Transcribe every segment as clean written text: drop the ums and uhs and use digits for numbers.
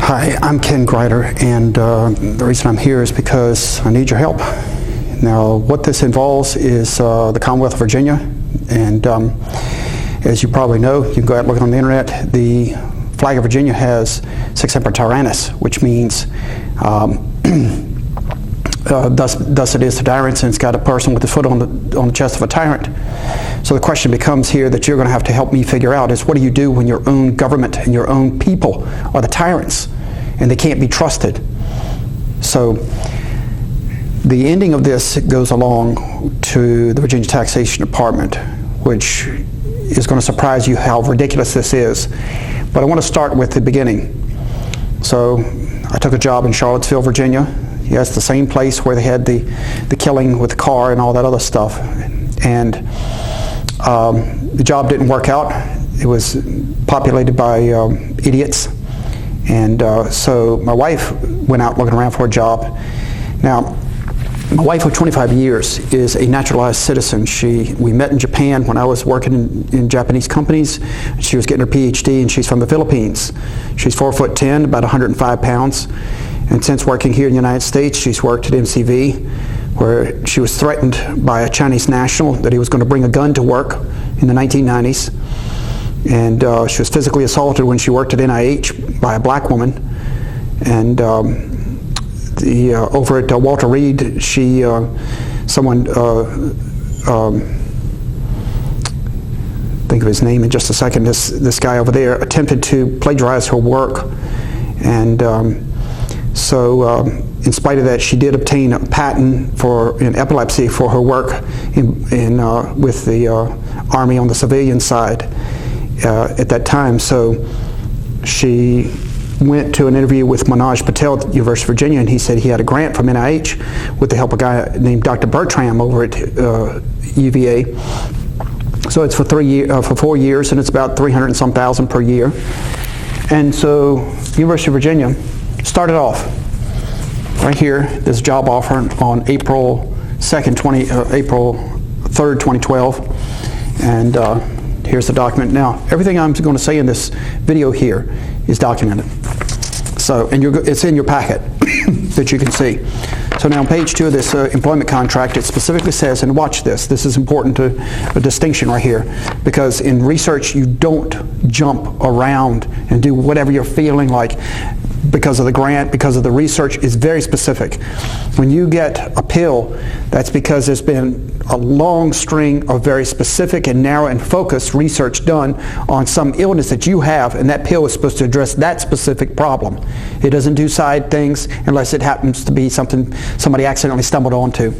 Hi, I'm Ken Gryder, and the reason I'm here is because I need your help. Now, what this involves is the Commonwealth of Virginia, and as you probably know, you can go out and look on the internet, the flag of Virginia has Sic Semper Tyrannis, which means thus it is to tyrants, and it's got a person with his foot on the chest of a tyrant. So the question becomes here that you're going to have to help me figure out is what do you do when your own government and your own people are the tyrants and they can't be trusted? So the ending of this goes along to the Virginia Taxation Department, which is going to surprise you how ridiculous this is. But I want to start with the beginning. So I took a job in Charlottesville, Virginia. Yes, the same place where they had the killing with the car and all that other stuff. And the job didn't work out. It was populated by idiots. And so my wife went out looking around for a job. Now, my wife of 25 years is a naturalized citizen. We met in Japan when I was working in Japanese companies. She was getting her PhD, and she's from the Philippines. She's 4'10", about 105 pounds. And since working here in the United States, she's worked at MCV, where she was threatened by a Chinese national that he was going to bring a gun to work in the 1990s. And she was physically assaulted when she worked at NIH by a black woman. And over at Walter Reed, think of his name in just a second, this guy over there attempted to plagiarize her work. And so in spite of that, she did obtain a patent in epilepsy for her work with the Army on the civilian side at that time. So she went to an interview with Manaj Patel at the University of Virginia, and he said he had a grant from NIH with the help of a guy named Dr. Bertram over at UVA. So it's for 4 years, and it's about 300 and some thousand per year. And so University of Virginia started off right here, this job offer on April 3rd, 2012. And here's the document. Now, everything I'm going to say in this video here is documented. So, and it's in your packet that you can see. So now on page 2 of this employment contract, it specifically says, and watch this, this is important to a distinction right here, because in research you don't jump around and do whatever you're feeling like because of the grant, because of the research. Is very specific. When you get a pill, that's because there's been a long string of very specific and narrow and focused research done on some illness that you have, and that pill is supposed to address that specific problem. It doesn't do side things unless it happens to be something somebody accidentally stumbled onto.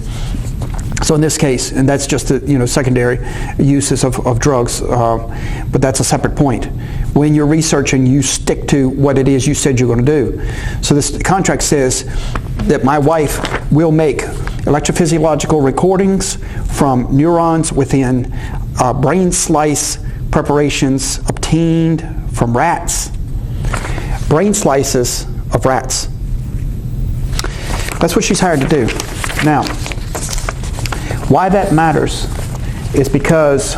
So in this case, and that's just the secondary uses of drugs, but that's a separate point. When you're researching, you stick to what it is you said you're going to do. So this contract says that my wife will make electrophysiological recordings from neurons within brain slice preparations obtained from rats. Brain slices of rats. That's what she's hired to do. Now, why that matters is because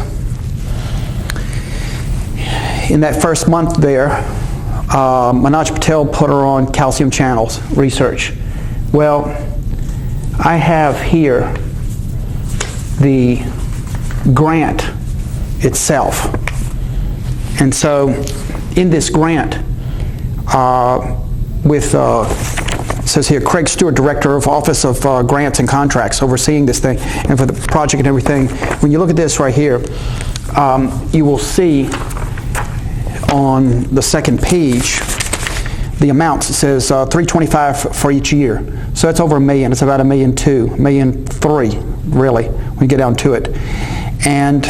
in that first month there, Manaj Patel put her on calcium channels research. Well, I have here the grant itself. And so in this grant, it says here, Craig Stewart, Director of Office of Grants and Contracts, overseeing this thing, and for the project and everything. When you look at this right here, you will see on the second page the amounts. It says $325 for each year. So that's over $1 million. It's about $1.2 million, $1.3 million, really, when you get down to it. And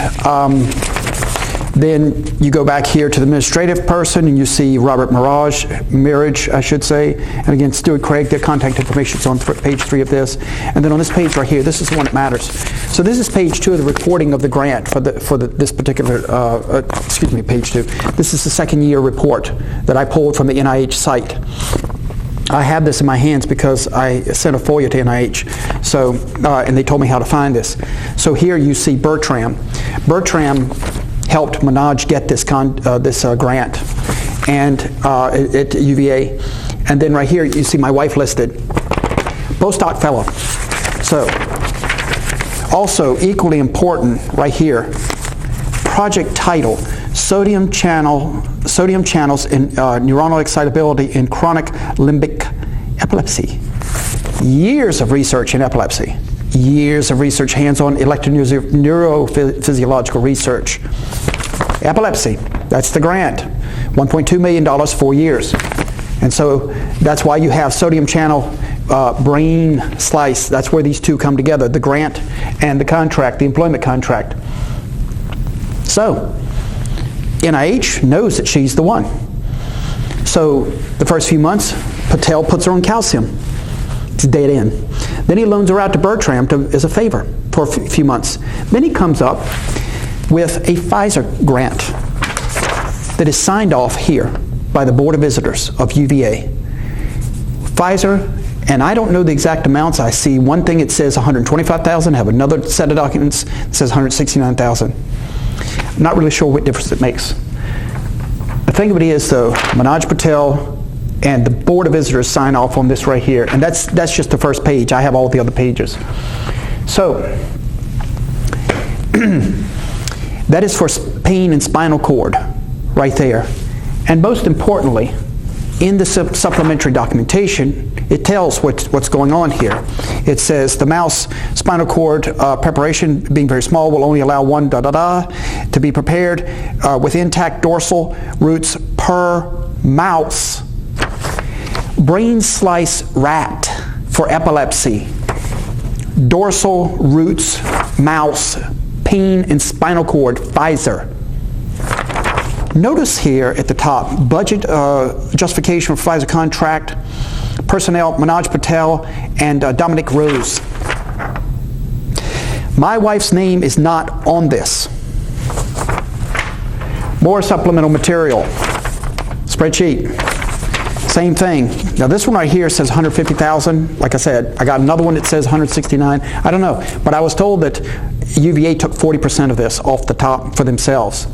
then you go back here to the administrative person, and you see Robert Mirage, I should say, and again, Stuart Craig. Their contact information is on page 3 of this. And then on this page right here, this is the one that matters. So this is page 2 of the reporting of the grant for this particular, page 2. This is the second year report that I pulled from the NIH site. I have this in my hands because I sent a FOIA to NIH, so, and they told me how to find this. So here you see Bertram. Bertram helped Manaj get this grant and at UVA, And then right here, you see my wife listed, postdoc fellow. So, also equally important right here, project title, sodium channels in neuronal excitability in chronic limbic epilepsy. Years of research in epilepsy. Years of research, hands-on neurophysiological research. Epilepsy, that's the grant. $1.2 million, 4 years. And so that's why you have sodium channel brain slice. That's where these two come together, the grant and the contract, the employment contract. So NIH knows that she's the one. So the first few months, Patel puts her on calcium. It's dead end. Then he loans her out to Bertram as a favor for a few months. Then he comes up with a Pfizer grant that is signed off here by the Board of Visitors of UVA. Pfizer, and I don't know the exact amounts. I see one thing it says $125,000. I have another set of documents that says $169,000. I'm not really sure what difference it makes. The thing of it is, though, Manaj Patel and the Board of Visitors sign off on this right here, and that's just the first page. I have all the other pages. So that is for pain and spinal cord right there. And most importantly, in the supplementary documentation, it tells what's going on here. It says the mouse spinal cord preparation, being very small, will only allow one to be prepared with intact dorsal roots per mouse. Brain slice rat for epilepsy. Dorsal roots mouse, pain and spinal cord, Pfizer. Notice here at the top, budget justification for Pfizer contract, personnel, Manaj Patel and Dominic Rose. My wife's name is not on this. More supplemental material. Spreadsheet. Same thing. Now this one right here says $150,000. Like I said, I got another one that says $169,000. I don't know, but I was told that UVA took 40% of this off the top for themselves.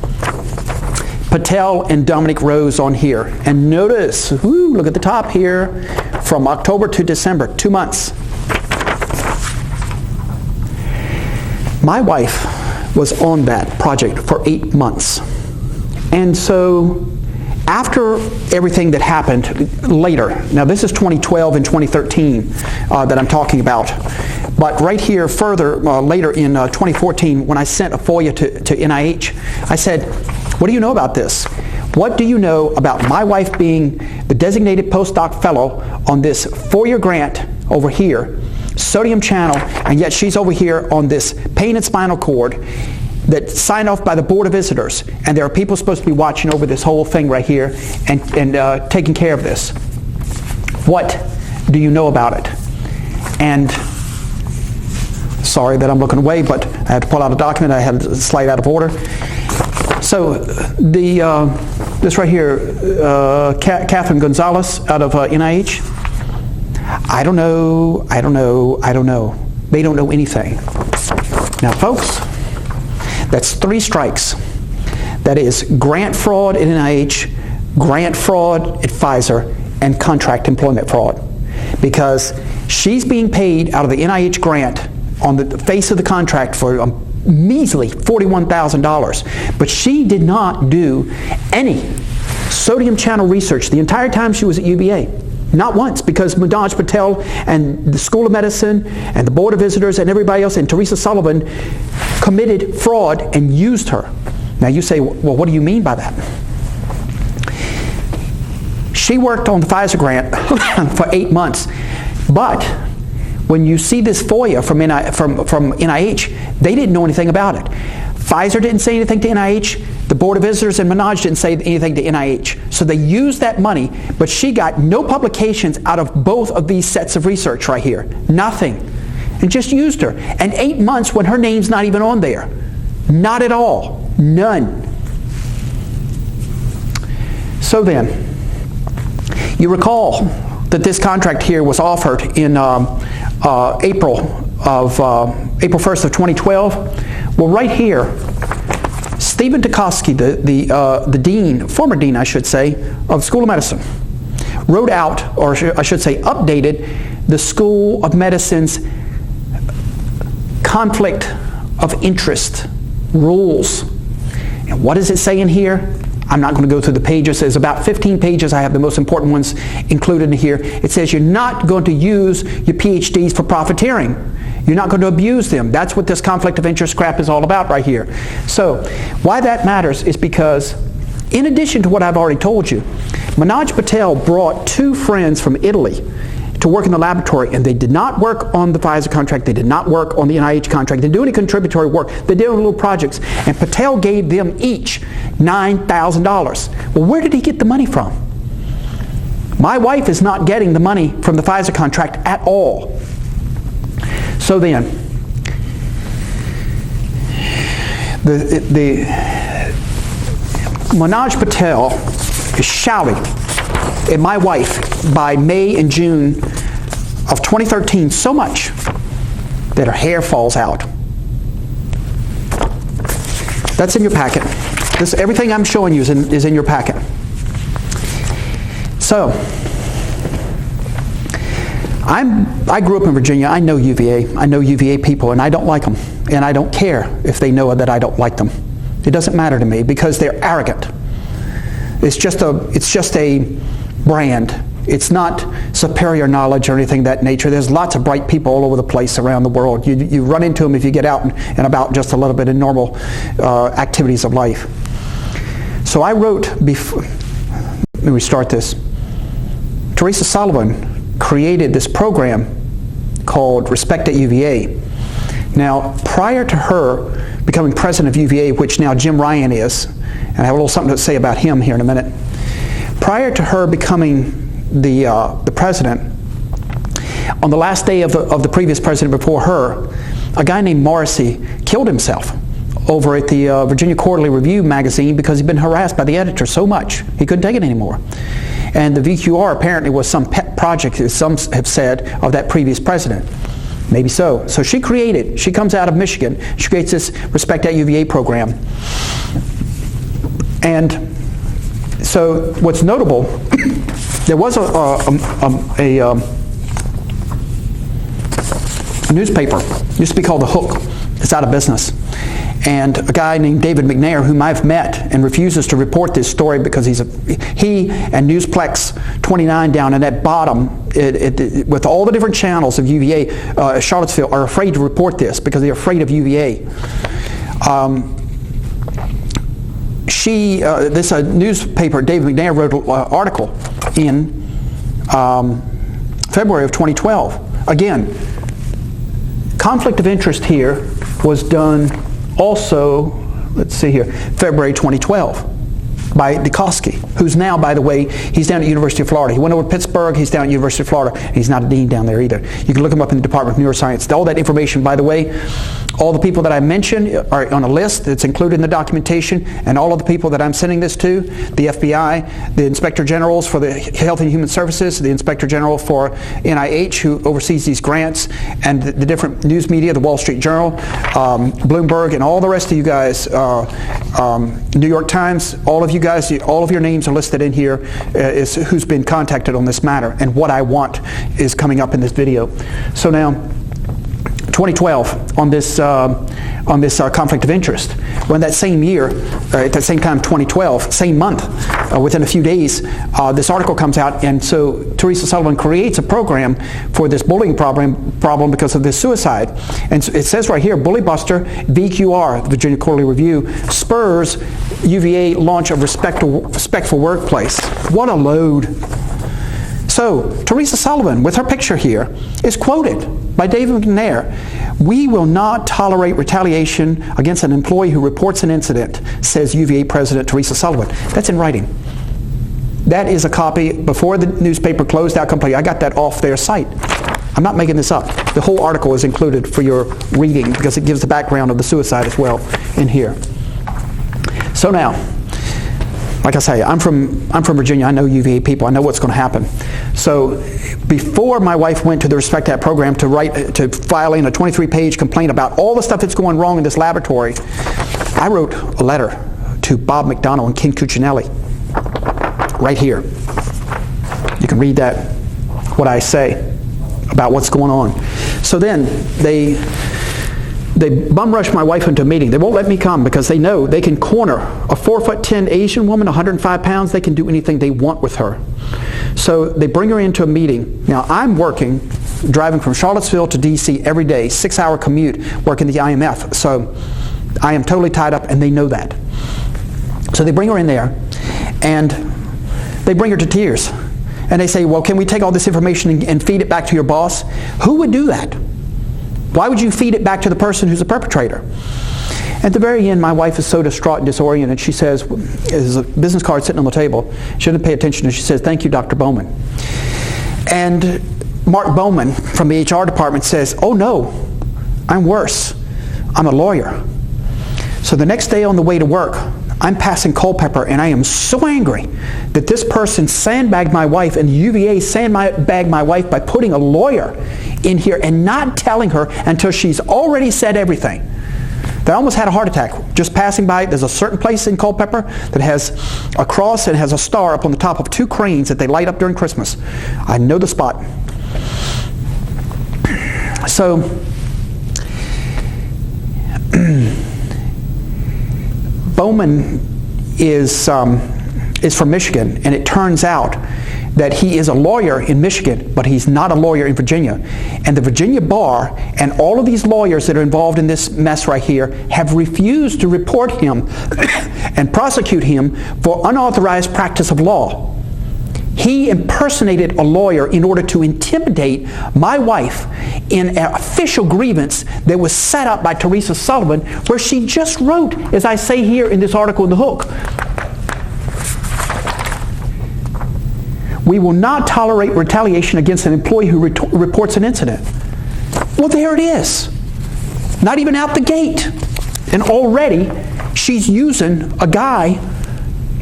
Patel and Dominic Rose on here. And notice, look at the top here, from October to December, 2 months. My wife was on that project for 8 months. And so after everything that happened later, now this is 2012 and 2013 that I'm talking about, but right here further, later in 2014, when I sent a FOIA to NIH, I said, what do you know about this? What do you know about my wife being the designated postdoc fellow on this 4-year grant over here, sodium channel, and yet she's over here on this pain and spinal cord that's signed off by the Board of Visitors, and there are people supposed to be watching over this whole thing right here and taking care of this. What do you know about it? And sorry that I'm looking away, but I had to pull out a document. I had a slide out of order. So this right here, Catherine Gonzalez out of NIH. I don't know. They don't know anything. Now, folks, that's 3 strikes. That is grant fraud at NIH, grant fraud at Pfizer, and contract employment fraud. Because she's being paid out of the NIH grant on the face of the contract for a measly $41,000. But she did not do any sodium channel research the entire time she was at UVA. Not once, because Manaj Patel and the School of Medicine and the Board of Visitors and everybody else and Teresa Sullivan committed fraud and used her. Now you say, well, what do you mean by that? She worked on the Pfizer grant for 8 months, but when you see this FOIA from NIH, they didn't know anything about it. Pfizer didn't say anything to NIH. The Board of Visitors and Manaj didn't say anything to NIH. So they used that money, but she got no publications out of both of these sets of research right here. Nothing. And just used her. And 8 months when her name's not even on there. Not at all. None. So then, you recall that this contract here was offered in April 1st of 2012. Well, right here, Stephen Dukoski, the dean, former dean, I should say, of the School of Medicine, wrote out, or I should say updated, the School of Medicine's conflict of interest rules. And what does it say in here? I'm not going to go through the pages. There's about 15 pages. I have the most important ones included in here. It says you're not going to use your PhDs for profiteering. You're not going to abuse them. That's what this conflict of interest crap is all about right here. So why that matters is because, in addition to what I've already told you, Manaj Patel brought 2 friends from Italy to work in the laboratory, and they did not work on the Pfizer contract, they did not work on the NIH contract, they didn't do any contributory work, they did little projects, and Patel gave them each $9,000. Well, where did he get the money from? My wife is not getting the money from the Pfizer contract at all. So then, the Manaj Patel is shouting at my wife by May and June of 2013 so much that her hair falls out. That's in your packet. Everything I'm showing you is in your packet. So, I grew up in Virginia. I know UVA. I know UVA people, and I don't like them. And I don't care if they know that I don't like them. It doesn't matter to me because they're arrogant. It's just a brand. It's not superior knowledge or anything of that nature. There's lots of bright people all over the place around the world. You run into them if you get out and about just a little bit in normal activities of life. So I wrote before. Let me restart this. Teresa Sullivan created this program called Respect at UVA. Now, prior to her becoming president of UVA, which now Jim Ryan is, and I have a little something to say about him here in a minute. Prior to her becoming the president, on the last day of the previous president before her, a guy named Morrissey killed himself over at the Virginia Quarterly Review magazine because he'd been harassed by the editor so much he couldn't take it anymore. And the VQR apparently was some pet project, as some have said, of that previous president. Maybe so. So she comes out of Michigan, she creates this Respect at UVA program. And so what's notable, there was a newspaper, used to be called The Hook. It's out of business. And a guy named David McNeil, whom I've met and refuses to report this story because he and Newsplex 29 down in that bottom, with all the different channels of UVA, Charlottesville, are afraid to report this because they're afraid of UVA. This newspaper, David McNeil, wrote an article in February of 2012. Again, conflict of interest here was done also, let's see here, February 2012 by Dikoski, who's now, by the way, he's down at the University of Florida. He went over to Pittsburgh, he's down at the University of Florida, and he's not a dean down there either. You can look him up in the Department of Neuroscience. All that information, by the way, all the people that I mentioned are on a list that's included in the documentation, and all of the people that I'm sending this to, the FBI, the Inspector Generals for the Health and Human Services, the Inspector General for NIH, who oversees these grants, and the different news media, the Wall Street Journal, Bloomberg, and all the rest of you guys, New York Times, all of you guys, all of your names are listed in here is who's been contacted on this matter, and what I want is coming up in this video. So now, 2012, on this conflict of interest, when that same year, at that same time, 2012, same month, within a few days, this article comes out, and so Teresa Sullivan creates a program for this bullying problem because of this suicide. And so it says right here, Bully Buster, VQR, the Virginia Quarterly Review, spurs UVA launch of respectful workplace. What a load. So, Teresa Sullivan, with her picture here, is quoted by David McNair. "We will not tolerate retaliation against an employee who reports an incident," says UVA President Teresa Sullivan. That's in writing. That is a copy before the newspaper closed out completely. I got that off their site. I'm not making this up. The whole article is included for your reading because it gives the background of the suicide as well in here. So now, like I say, I'm from Virginia. I know UVA people. I know what's going to happen. So before my wife went to the Respect That program to file in a 23-page complaint about all the stuff that's going wrong in this laboratory, I wrote a letter to Bob McDonnell and Ken Cuccinelli right here. You can read that, what I say about what's going on. So then they bum rush my wife into a meeting. They won't let me come because they know they can corner a 4'10" Asian woman, 105 pounds. They can do anything they want with her. So they bring her into a meeting. Now I'm driving from Charlottesville to DC every day, 6-hour commute, working the IMF. So I am totally tied up, and they know that. So they bring her in there, and they bring her to tears. And they say, well, can we take all this information and feed it back to your boss? Who would do that? Why would you feed it back to the person who's a perpetrator? At the very end, my wife is so distraught and disoriented. She says, there's a business card sitting on the table. She didn't pay attention, and she says, thank you, Dr. Bowman. And Mark Bowman from the HR department says, oh no, I'm worse. I'm a lawyer. So the next day on the way to work, I'm passing Culpeper, and I am so angry that this person sandbagged my wife, and UVA sandbagged my wife by putting a lawyer in here and not telling her until she's already said everything. That I almost had a heart attack. Just passing by, there's a certain place in Culpeper that has a cross and has a star up on the top of 2 cranes that they light up during Christmas. I know the spot. So, Bowman is from Michigan, and it turns out that he is a lawyer in Michigan, but he's not a lawyer in Virginia. And the Virginia bar and all of these lawyers that are involved in this mess right here have refused to report him and prosecute him for unauthorized practice of law. He impersonated a lawyer in order to intimidate my wife in an official grievance that was set up by Teresa Sullivan, where she just wrote, as I say here in this article in The Hook, we will not tolerate retaliation against an employee who reports an incident. Well, there it is. Not even out the gate. And already she's using a guy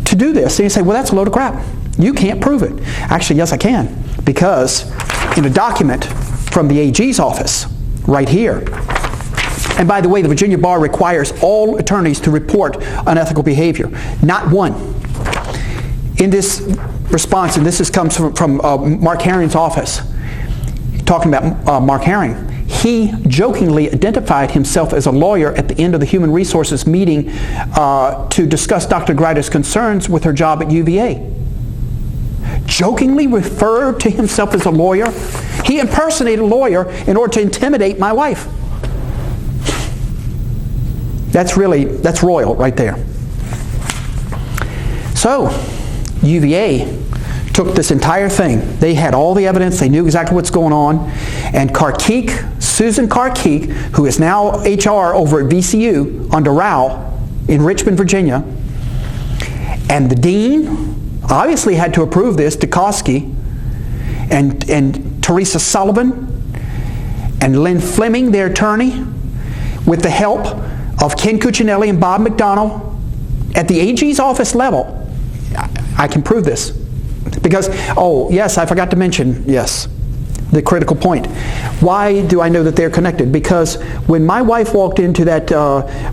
to do this. And you say, well, that's a load of crap. You can't prove it. Actually, yes, I can. Because in a document from the AG's office, right here, and by the way, the Virginia Bar requires all attorneys to report unethical behavior. Not one. In this response, and this comes from Mark Herring's office, talking about Mark Herring, he jokingly identified himself as a lawyer at the end of the Human Resources meeting to discuss Dr. Gryder's concerns with her job at UVA. Jokingly referred to himself as a lawyer. He impersonated a lawyer in order to intimidate my wife. That's royal right there. So, UVA took this entire thing. They had all the evidence. They knew exactly what's going on. And Susan Karkeek, who is now HR over at VCU under Rao in Richmond, Virginia, and the dean obviously had to approve this, Dukoski, and Teresa Sullivan, and Lynn Fleming, their attorney, with the help of Ken Cuccinelli and Bob McDonnell at the AG's office level. I can prove this. Because, oh, yes, I forgot to mention, yes, the critical point. Why do I know that they're connected? Because when my wife walked into that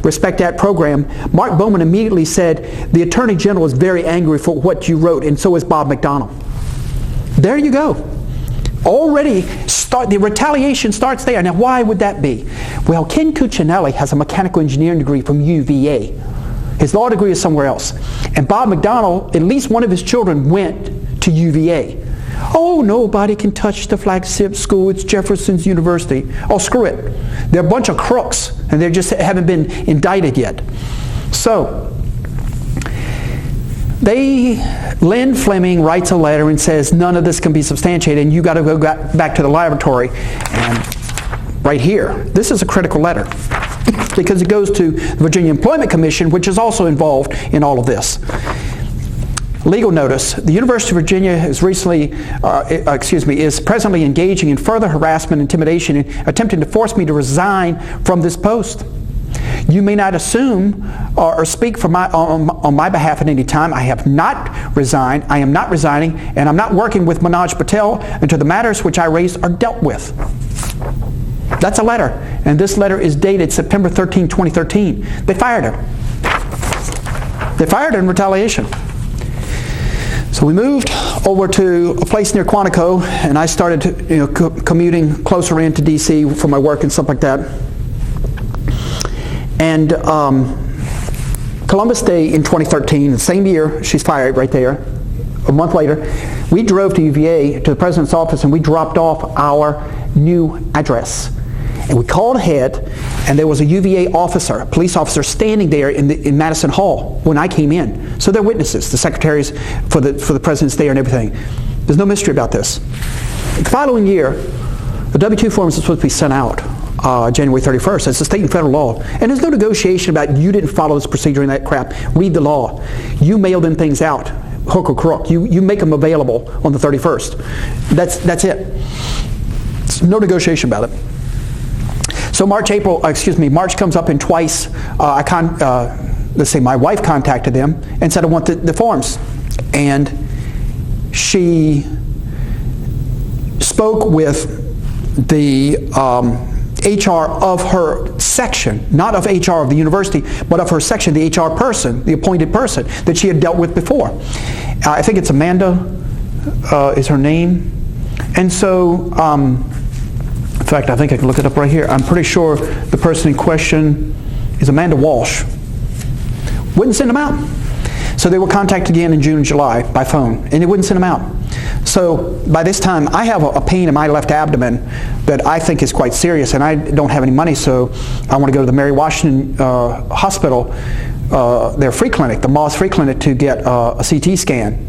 Respect Act program, Mark Bowman immediately said, the Attorney General is very angry for what you wrote, and so is Bob McDonnell. There you go. Already, the retaliation starts there. Now, why would that be? Well, Ken Cuccinelli has a mechanical engineering degree from UVA. His law degree is somewhere else. And Bob McDonnell, at least one of his children went to UVA. Oh, nobody can touch the flagship school. It's Jefferson's University. Oh, screw it. They're a bunch of crooks, and they just haven't been indicted yet. So, Lynn Fleming writes a letter and says, none of this can be substantiated, and you got to go back to the laboratory. And right here, this is a critical letter, because it goes to the Virginia Employment Commission, which is also involved in all of this. Legal notice. The University of Virginia is presently engaging in further harassment, intimidation, and attempting to force me to resign from this post. You may not assume or speak for on my behalf at any time. I have not resigned. I am not resigning, and I'm not working with Manaj Patel until the matters which I raised are dealt with. That's a letter, and this letter is dated September 13, 2013. They fired her. They fired her in retaliation. So we moved over to a place near Quantico, and I started commuting closer into D.C. for my work and stuff like that. And Columbus Day in 2013, the same year, she's fired right there. A month later, we drove to UVA, to the president's office, and we dropped off our new address. And we called ahead, and there was a UVA officer, a police officer, standing there in Madison Hall when I came in. So they're witnesses, the secretaries for the president's there and everything. There's no mystery about this. The following year, the W-2 forms are supposed to be sent out January 31st. It's a state and federal law. And there's no negotiation about you didn't follow this procedure and that crap. Read the law. You mail them things out, hook or crook. You make them available on the 31st. That's it. There's no negotiation about it. So March comes up in twice. Let's say my wife contacted them and said, I want the forms. And she spoke with the HR of her section, not of HR of the university, but of her section, the HR person, the appointed person that she had dealt with before. I think it's Amanda is her name. And so, in fact, I think I can look it up right here. I'm pretty sure the person in question is Amanda Walsh. Wouldn't send them out. So they were contacted again in June and July by phone, and they wouldn't send them out. So by this time, I have a pain in my left abdomen that I think is quite serious, and I don't have any money, so I want to go to the Mary Washington Hospital, their free clinic, the Moss Free Clinic, to get a CT scan,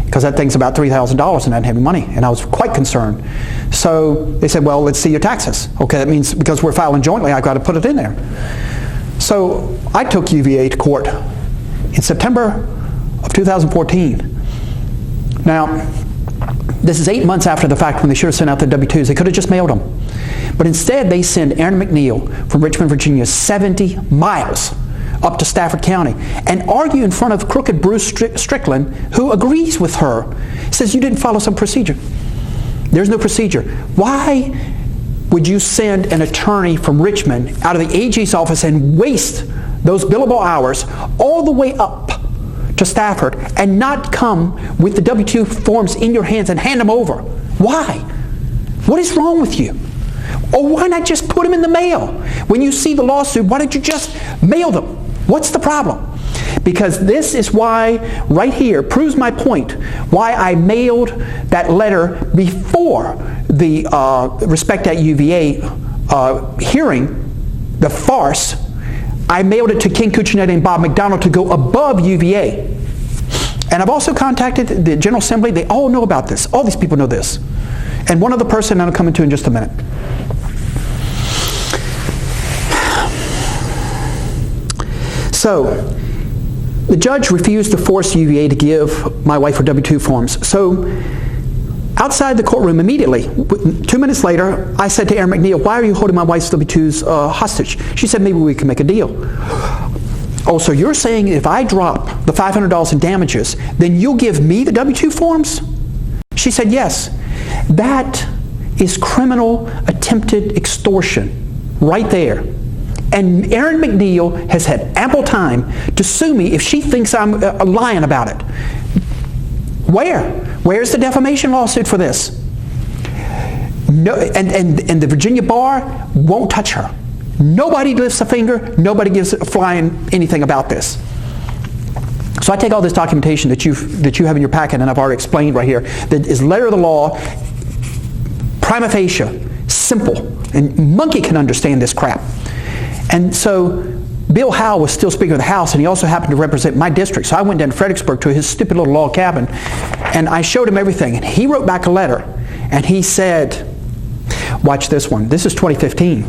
because that thing's about $3,000 and I didn't have any money, and I was quite concerned. So they said, well, let's see your taxes. Okay, that means because we're filing jointly, I've got to put it in there. So I took UVA to court in September of 2014. Now, this is 8 months after the fact when they should have sent out the W-2s. They could have just mailed them. But instead, they send Erin McNeil from Richmond, Virginia, 70 miles up to Stafford County and argue in front of crooked Bruce Strickland, who agrees with her. Says, you didn't follow some procedure. There's no procedure. Why would you send an attorney from Richmond out of the AG's office and waste those billable hours all the way up to Stafford and not come with the W-2 forms in your hands and hand them over? Why? What is wrong with you? Or why not just put them in the mail? When you see the lawsuit, why don't you just mail them? What's the problem? Because this is why, right here, proves my point, why I mailed that letter before the Respect at UVA hearing, the farce. I mailed it to King Cuccinetti and Bob McDonald to go above UVA. And I've also contacted the General Assembly. They all know about this. All these people know this. And one other person I'll come into in just a minute. So, the judge refused to force UVA to give my wife her W-2 forms. So, outside the courtroom immediately, 2 minutes later, I said to Erin McNeil, why are you holding my wife's W-2s hostage? She said, maybe we can make a deal. Oh, so you're saying if I drop the $500 in damages, then you'll give me the W-2 forms? She said, yes. That is criminal attempted extortion right there. And Erin McNeil has had ample time to sue me if she thinks I'm lying about it. Where? Where's the defamation lawsuit for this? No, and the Virginia bar won't touch her. Nobody lifts a finger. Nobody gives a flying anything about this. So I take all this documentation that you have in your packet, and I've already explained right here, that is letter of the law, prima facie, simple, and monkey can understand this crap. And so Bill Howe was still Speaker of the House, and he also happened to represent my district. So I went down to Fredericksburg to his stupid little log cabin, and I showed him everything. And he wrote back a letter, and he said, watch this one. This is 2015.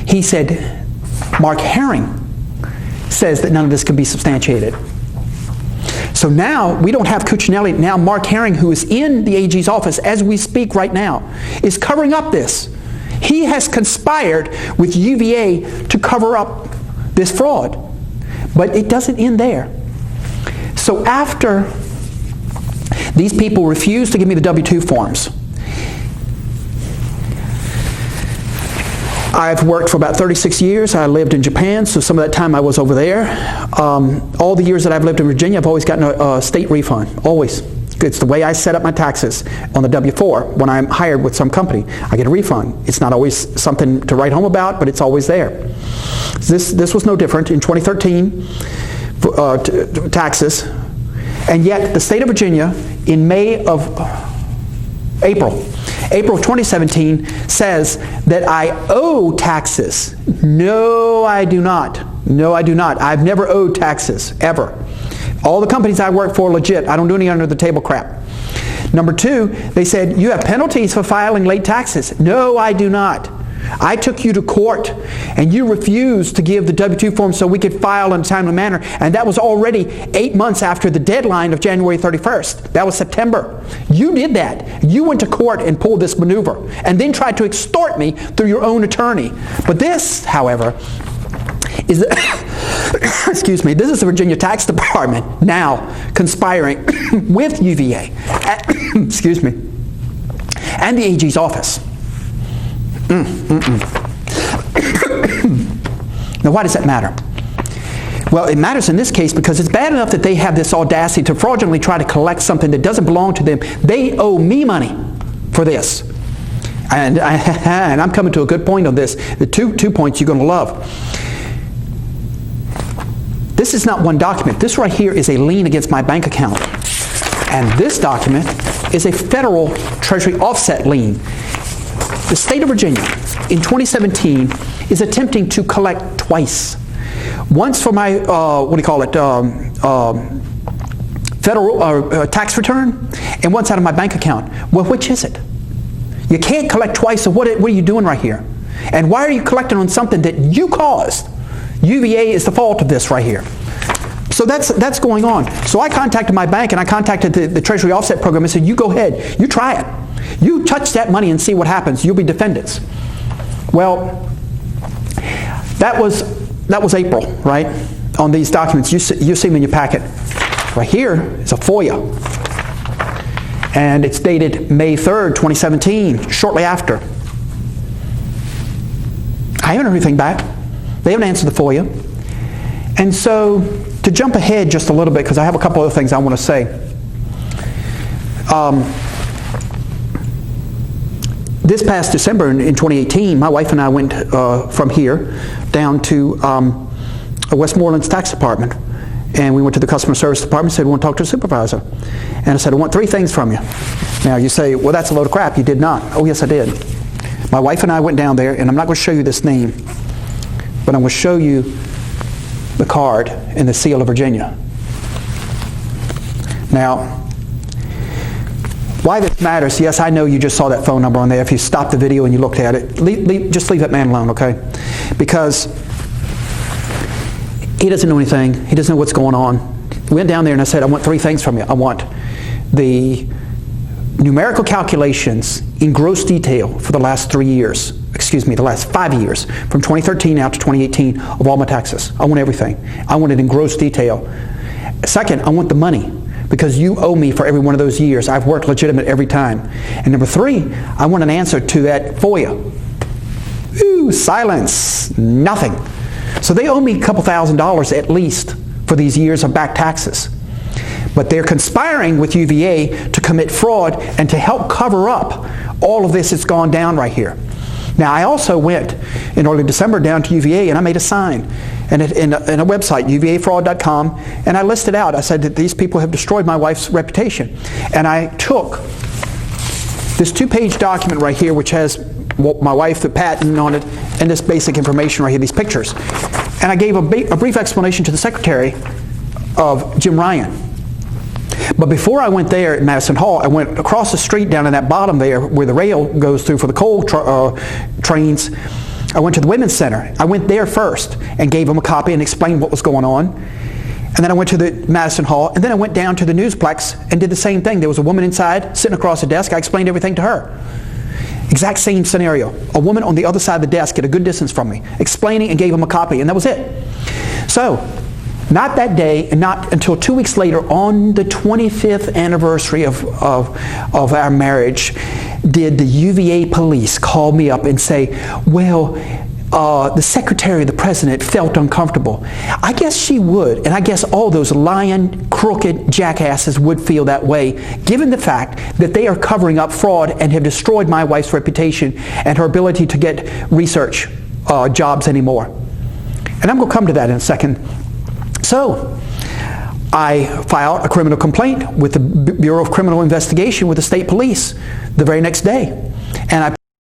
He said, Mark Herring says that none of this can be substantiated. So now, we don't have Cuccinelli. Now Mark Herring, who is in the AG's office as we speak right now, is covering up this. He has conspired with UVA to cover up this fraud. But it doesn't end there. So after these people refused to give me the W-2 forms, I've worked for about 36 years. I lived in Japan, so some of that time I was over there. All the years that I've lived in Virginia, I've always gotten a state refund, always. It's the way I set up my taxes on the W-4. When I'm hired with some company, I get a refund. It's not always something to write home about, but it's always there. This was no different in 2013, taxes. And yet, the state of Virginia, in April of 2017, says that I owe taxes. No, I do not. No, I do not. I've never owed taxes, ever. All the companies I work for are legit. I don't do any under-the-table crap. Number two, they said, you have penalties for filing late taxes. No, I do not. I took you to court, and you refused to give the W-2 form so we could file in a timely manner, and that was already 8 months after the deadline of January 31st. That was September. You did that. You went to court and pulled this maneuver, and then tried to extort me through your own attorney. But this, however, is excuse me, this is the Virginia Tax Department now conspiring with UVA, excuse me, and the AG's office. Now, why does that matter? Well, it matters in this case because it's bad enough that they have this audacity to fraudulently try to collect something that doesn't belong to them. They owe me money for this. And I'm coming to a good point on this. The two points you're going to love. This is not one document. This right here is a lien against my bank account. And this document is a federal Treasury offset lien. The state of Virginia, in 2017, is attempting to collect twice. Once for my, federal tax return, and once out of my bank account. Well, which is it? You can't collect twice, so what are you doing right here? And why are you collecting on something that you caused? UVA is the fault of this right here. So that's going on. So I contacted my bank, and I contacted the Treasury Offset Program and said, you go ahead, you try it. You touch that money and see what happens. You'll be defendants. Well, that was April, right? On these documents, you see them in your packet. Right here is a FOIA. And it's dated May 3rd, 2017, shortly after. I haven't heard anything back. They haven't answered the FOIA. And so, to jump ahead just a little bit, because I have a couple other things I want to say. This past December in 2018, my wife and I went from here down to Westmoreland's tax department. And we went to the customer service department and said, we want to talk to the supervisor. And I said, I want 3 things from you. Now you say, well, that's a load of crap. You did not. Oh, yes, I did. My wife and I went down there, and I'm not going to show you this name, but I'm going to show you the card and the seal of Virginia. Now, why this matters, yes, I know you just saw that phone number on there. If you stopped the video and you looked at it, just leave that man alone, okay? Because he doesn't know anything. He doesn't know what's going on. We went down there and I said, I want 3 things from you. I want the numerical calculations in gross detail for the last 3 years. Excuse me, the last 5 years, from 2013 out to 2018 of all my taxes. I want everything. I want it in gross detail. Second, I want the money, because you owe me for every one of those years. I've worked legitimate every time. And number 3, I want an answer to that FOIA. Ooh, silence, nothing. So they owe me a couple $1,000 at least for these years of back taxes. But they're conspiring with UVA to commit fraud and to help cover up all of this that's gone down right here. Now, I also went in early December down to UVA and I made a sign in a website, UVAFraud.com, and I listed out, I said that these people have destroyed my wife's reputation. And I took this 2-page document right here, which has my wife, the patent on it, and this basic information right here, these pictures. And I gave a brief explanation to the secretary of Jim Ryan. But before I went there at Madison Hall, I went across the street down in that bottom there where the rail goes through for the coal trains. I went to the Women's Center. I went there first and gave them a copy and explained what was going on. And then I went to the Madison Hall, and then I went down to the Newsplex and did the same thing. There was a woman inside sitting across the desk. I explained everything to her. Exact same scenario. A woman on the other side of the desk at a good distance from me, explaining, and gave them a copy, and that was it. So, not that day, and not until 2 weeks later, on the 25th anniversary of our marriage, did the UVA police call me up and say, well, the secretary of the president felt uncomfortable? I guess she would, and I guess all those lying, crooked jackasses would feel that way, given the fact that they are covering up fraud and have destroyed my wife's reputation and her ability to get research jobs anymore. And I'm going to come to that in a second. So, I filed a criminal complaint with the Bureau of Criminal Investigation with the state police the very next day. And I